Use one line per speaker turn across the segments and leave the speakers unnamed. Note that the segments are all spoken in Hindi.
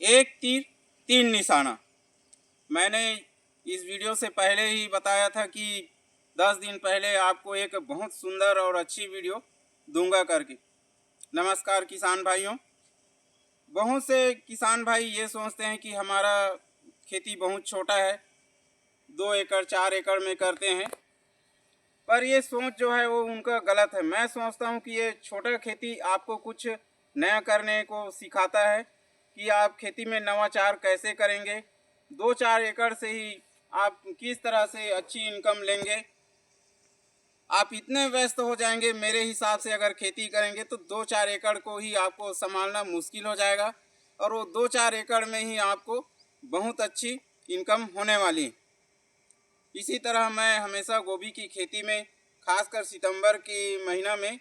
एक तीर तीन निशाना। मैंने इस वीडियो से पहले ही बताया था कि 10 दिन पहले आपको एक बहुत सुंदर और अच्छी वीडियो दूंगा करके। नमस्कार किसान भाइयों। बहुत से किसान भाई ये सोचते हैं कि हमारा खेती बहुत छोटा है, 2 एकड़ 4 एकड़ में करते हैं, पर ये सोच जो है वो उनका गलत है। मैं सोचता हूँ कि ये छोटा खेती आपको कुछ नया करने को सिखाता है कि आप खेती में नवाचार कैसे करेंगे। 2-4 एकड़ से ही आप किस तरह से अच्छी इनकम लेंगे। आप इतने व्यस्त हो जाएंगे मेरे हिसाब से, अगर खेती करेंगे तो 2-4 एकड़ को ही आपको संभालना मुश्किल हो जाएगा, और वो 2-4 एकड़ में ही आपको बहुत अच्छी इनकम होने वाली। इसी तरह मैं हमेशा गोभी की खेती में, खासकर सितंबर की महीना में,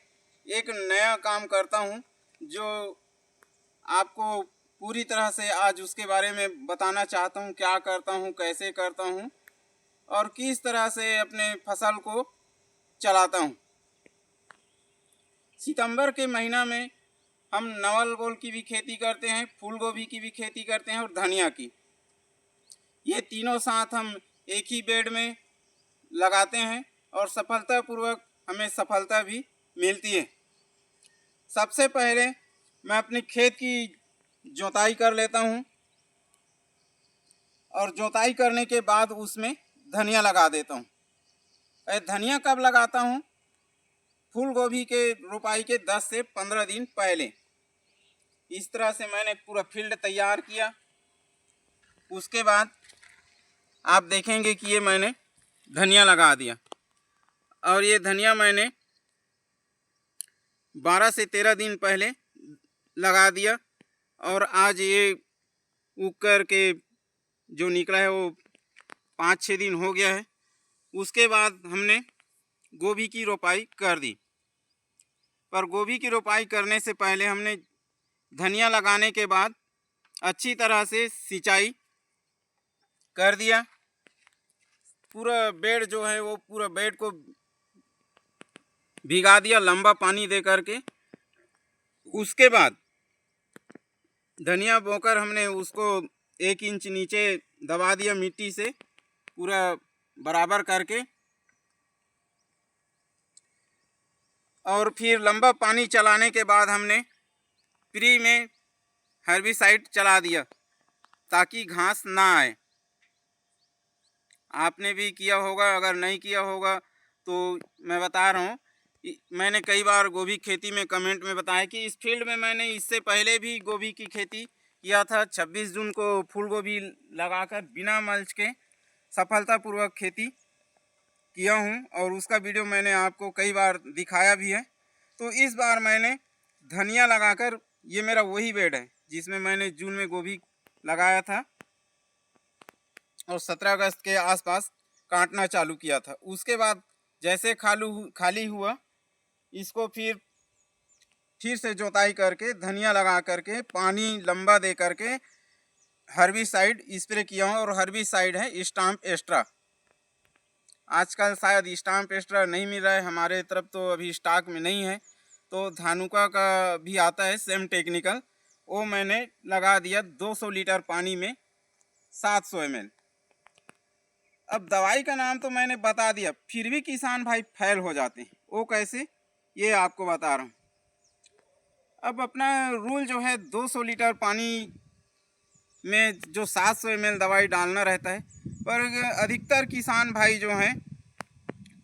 एक नया काम करता हूं, जो आपको पूरी तरह से आज उसके बारे में बताना चाहता हूं। क्या करता हूं, कैसे करता हूं और किस तरह से अपने फसल को चलाता हूं। सितंबर के महीना में हम नवल गोल की भी खेती करते हैं, फूल गोभी की भी खेती करते हैं और धनिया की। ये तीनों साथ हम एक ही बेड में लगाते हैं और सफलतापूर्वक हमें सफलता भी मिलती है। सबसे पहले मैं अपने खेत की जोताई कर लेता हूँ, और जोताई करने के बाद उसमें धनिया लगा देता हूँ। धनिया कब लगाता हूँ? फूल गोभी के रोपाई के 10 से 15 दिन पहले। इस तरह से मैंने पूरा फील्ड तैयार किया। उसके बाद आप देखेंगे कि ये मैंने धनिया लगा दिया, और ये धनिया मैंने 12 से 13 दिन पहले लगा दिया, और आज ये उग कर के जो निकला है वो 5-6 दिन हो गया है। उसके बाद हमने गोभी की रोपाई कर दी, पर गोभी की रोपाई करने से पहले हमने धनिया लगाने के बाद अच्छी तरह से सिंचाई कर दिया। पूरा बेड जो है वो पूरा बेड को भिगा दिया लंबा पानी दे करके। उसके बाद धनिया बोकर हमने उसको 1 इंच नीचे दबा दिया मिट्टी से, पूरा बराबर करके, और फिर लंबा पानी चलाने के बाद हमने फ्री में हर्बिसाइड चला दिया ताकि घास ना आए। आपने भी किया होगा, अगर नहीं किया होगा तो मैं बता रहा हूँ। मैंने कई बार गोभी खेती में कमेंट में बताया कि इस फील्ड में मैंने इससे पहले भी गोभी की खेती किया था। 26 जून को फूल गोभी लगाकर बिना मल्च के सफलतापूर्वक खेती किया हूँ, और उसका वीडियो मैंने आपको कई बार दिखाया भी है। तो इस बार मैंने धनिया लगाकर, ये मेरा वही बेड है जिसमें मैंने जून में गोभी लगाया था और 17 अगस्त के आसपास काटना चालू किया था। उसके बाद जैसे खाली हुआ, इसको फिर से जोताई करके धनिया लगा करके पानी लंबा दे करके हर्बिसाइड स्प्रे किया हूँ, और हर्बिसाइड है स्टाम्प एक्स्ट्रा। आजकल शायद स्टाम्प एक्स्ट्रा नहीं मिल रहा है, हमारे तरफ तो अभी स्टॉक में नहीं है। तो धानुका का भी आता है सेम टेक्निकल, वो मैंने लगा दिया 200 लीटर पानी में 700 ml। अब दवाई का नाम तो मैंने बता दिया, फिर भी किसान भाई फेल हो जाते हैं। वो कैसे, ये आपको बता रहा हूँ। अब अपना रूल जो है 200 लीटर पानी में जो 700 ml दवाई डालना रहता है, पर अधिकतर किसान भाई जो हैं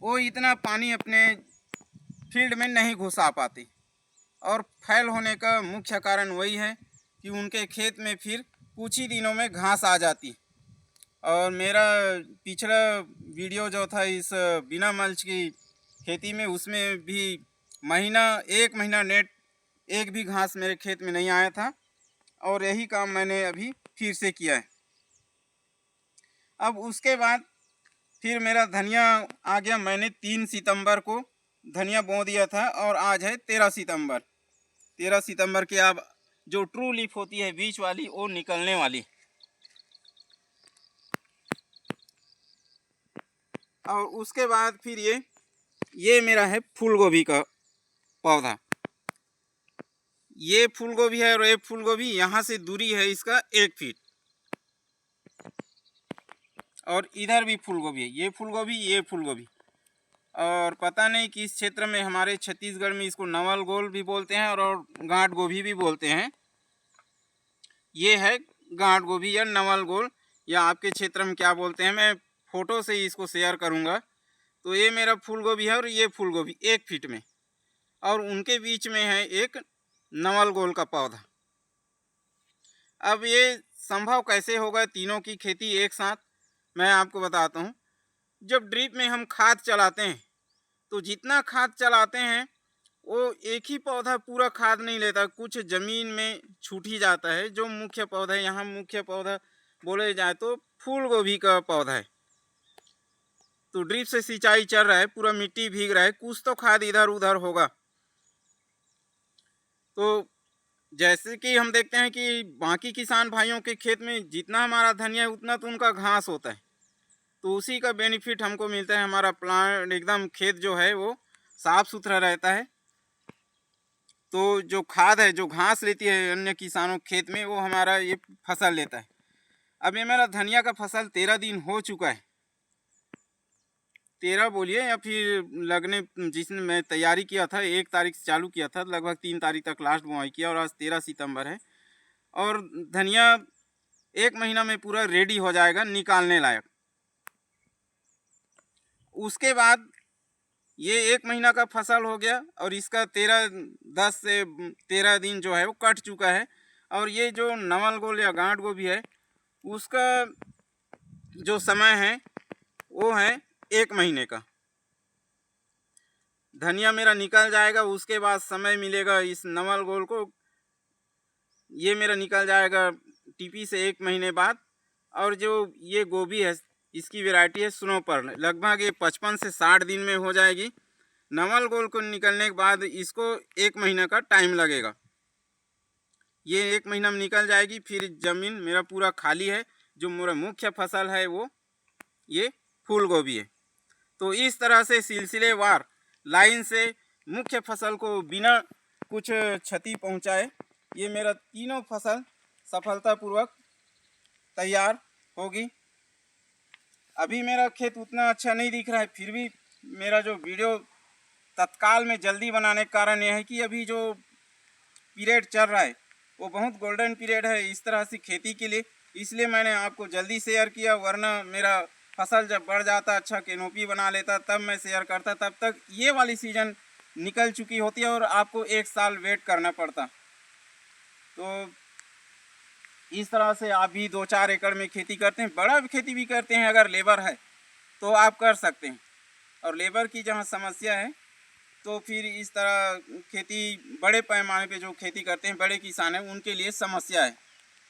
वो इतना पानी अपने फील्ड में नहीं घुसा पाते, और फेल होने का मुख्य कारण वही है कि उनके खेत में फिर कुछ ही दिनों में घास आ जाती। और मेरा पिछला वीडियो जो था इस बिना मल्च की खेती में, उसमें भी एक महीना नेट एक भी घास मेरे खेत में नहीं आया था, और यही काम मैंने अभी फिर से किया है। अब उसके बाद फिर मेरा धनिया आ गया। मैंने 3 सितंबर को धनिया बो दिया था, और आज है 13 सितंबर। 13 सितंबर के अब जो ट्रू लीफ होती है बीच वाली, वो निकलने वाली। और उसके बाद फिर ये मेरा है फूल गोभी का पौधा। ये फूल गोभी है और ये फूल गोभी, यहाँ से दूरी है इसका 1 फीट। और इधर भी फूल गोभी है, ये फूल गोभी, ये फूल गोभी। और पता नहीं किस क्षेत्र में, हमारे छत्तीसगढ़ में इसको नवल गोल भी बोलते हैं और गांठ गोभी भी बोलते हैं। ये है गांठ गोभी या नवल गोल, या आपके क्षेत्र में क्या बोलते हैं, मैं फ़ोटो से ही इसको शेयर करूंगा। तो ये मेरा फूल गोभी है और ये फूल गोभी 1 फीट में, और उनके बीच में है एक नवल गोल का पौधा। अब ये संभव कैसे होगा तीनों की खेती एक साथ, मैं आपको बताता हूँ। जब ड्रिप में हम खाद चलाते हैं तो जितना खाद चलाते हैं वो एक ही पौधा पूरा खाद नहीं लेता, कुछ ज़मीन में छूट ही जाता है। जो मुख्य पौधा है, यहाँ मुख्य पौधा बोले जाए तो फूल गोभी का पौधा है, तो ड्रिप से सिंचाई चल रहा है, पूरा मिट्टी भीग रहा है, कुछ तो खाद इधर उधर होगा। तो जैसे कि हम देखते हैं कि बाकी किसान भाइयों के खेत में जितना हमारा धनिया है उतना तो उनका घास होता है, तो उसी का बेनिफिट हमको मिलता है। हमारा प्लांट एकदम खेत जो है वो साफ़ सुथरा रहता है। तो जो खाद है, जो घास लेती है अन्य किसानों के खेत में, वो हमारा ये फसल लेता है। अब ये मेरा धनिया का फसल 13 दिन हो चुका है, 13 बोलिए या फिर लगने, जिसने मैं तैयारी किया था 1 तारीख से चालू किया था, लगभग 3 तारीख तक लास्ट बुआई किया, और आज 13 सितंबर है। और धनिया 1 महीना में पूरा रेडी हो जाएगा, निकालने लायक। उसके बाद ये 1 महीना का फसल हो गया और इसका 10 से 13 दिन जो है वो कट चुका है। और ये जो नवल गोल या गांठ गोभी है, उसका जो समय है वो है 1 महीने का। धनिया मेरा निकल जाएगा, उसके बाद समय मिलेगा इस नवल गोल को, ये मेरा निकल जाएगा टीपी से 1 महीने बाद। और जो ये गोभी है, इसकी वैरायटी है स्नो पर्ल, लगभग ये 55 से 60 दिन में हो जाएगी। नवल गोल को निकलने के बाद इसको 1 महीने का टाइम लगेगा। ये 1 महीना में निकल जाएगी। फिर ज़मीन मेरा पूरा खाली है। जो मेरा मुख्य फसल है वो ये फूल गोभी है। तो इस तरह से सिलसिलेवार लाइन से मुख्य फसल को बिना कुछ क्षति पहुंचाए ये मेरा तीनों फसल सफलतापूर्वक तैयार होगी। अभी मेरा खेत उतना अच्छा नहीं दिख रहा है, फिर भी मेरा जो वीडियो तत्काल में जल्दी बनाने का कारण यह है कि अभी जो पीरियड चल रहा है वो बहुत गोल्डन पीरियड है इस तरह से खेती के लिए, इसलिए मैंने आपको जल्दी शेयर किया। वरना मेरा फसल जब बढ़ जाता, अच्छा कैनोपी बना लेता, तब मैं शेयर करता, तब तक ये वाली सीज़न निकल चुकी होती है और आपको 1 साल वेट करना पड़ता। तो इस तरह से आप भी 2-4 एकड़ में खेती करते हैं, बड़ा खेती भी करते हैं, अगर लेबर है तो आप कर सकते हैं। और लेबर की जहाँ समस्या है तो फिर इस तरह खेती बड़े पैमाने पे जो खेती करते हैं बड़े किसान हैं उनके लिए समस्या है।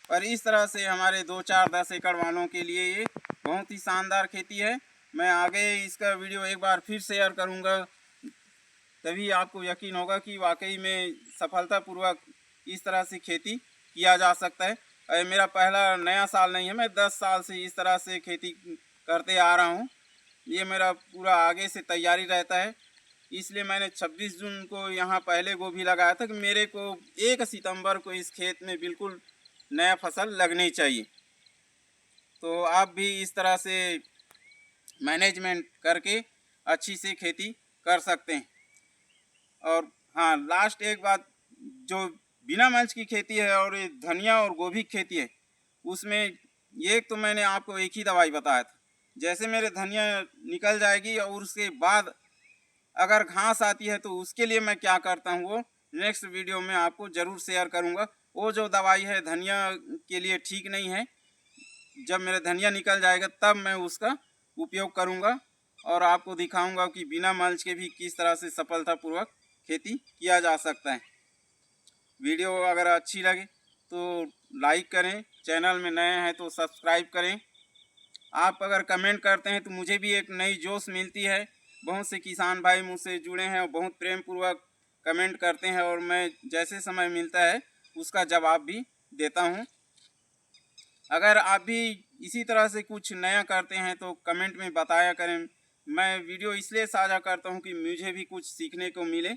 पर इस तरह से हमारे 2-4-10 एकड़ वालों के लिए ये बहुत ही शानदार खेती है। मैं आगे इसका वीडियो एक बार फिर शेयर करूँगा, तभी आपको यकीन होगा कि वाकई में सफलतापूर्वक इस तरह से खेती किया जा सकता है। मेरा पहला नया साल नहीं है, मैं 10 साल से इस तरह से खेती करते आ रहा हूँ। ये मेरा पूरा आगे से तैयारी रहता है, इसलिए मैंने 26 जून को यहाँ पहले गोभी लगाया था कि मेरे को 1 सितंबर को इस खेत में बिल्कुल नया फसल लगनी चाहिए। तो आप भी इस तरह से मैनेजमेंट करके अच्छी से खेती कर सकते हैं। और हाँ, लास्ट एक बात, जो बिना मल्च की खेती है और ये धनिया और गोभी की खेती है, उसमें एक तो मैंने आपको एक ही दवाई बताया था। जैसे मेरे धनिया निकल जाएगी और उसके बाद अगर घास आती है तो उसके लिए मैं क्या करता हूँ वो नेक्स्ट वीडियो में आपको ज़रूर शेयर करूँगा। वो जो दवाई है धनिया के लिए ठीक नहीं है, जब मेरा धनिया निकल जाएगा तब मैं उसका उपयोग करूँगा और आपको दिखाऊँगा कि बिना मल्च के भी किस तरह से सफलतापूर्वक खेती किया जा सकता है। वीडियो अगर अच्छी लगे तो लाइक करें, चैनल में नए हैं तो सब्सक्राइब करें। आप अगर कमेंट करते हैं तो मुझे भी एक नई जोश मिलती है। बहुत से किसान भाई मुझसे जुड़े हैं और बहुत प्रेम पूर्वक कमेंट करते हैं और मैं जैसे समय मिलता है उसका जवाब भी देता हूं। अगर आप भी इसी तरह से कुछ नया करते हैं तो कमेंट में बताया करें। मैं वीडियो इसलिए साझा करता हूं कि मुझे भी कुछ सीखने को मिले।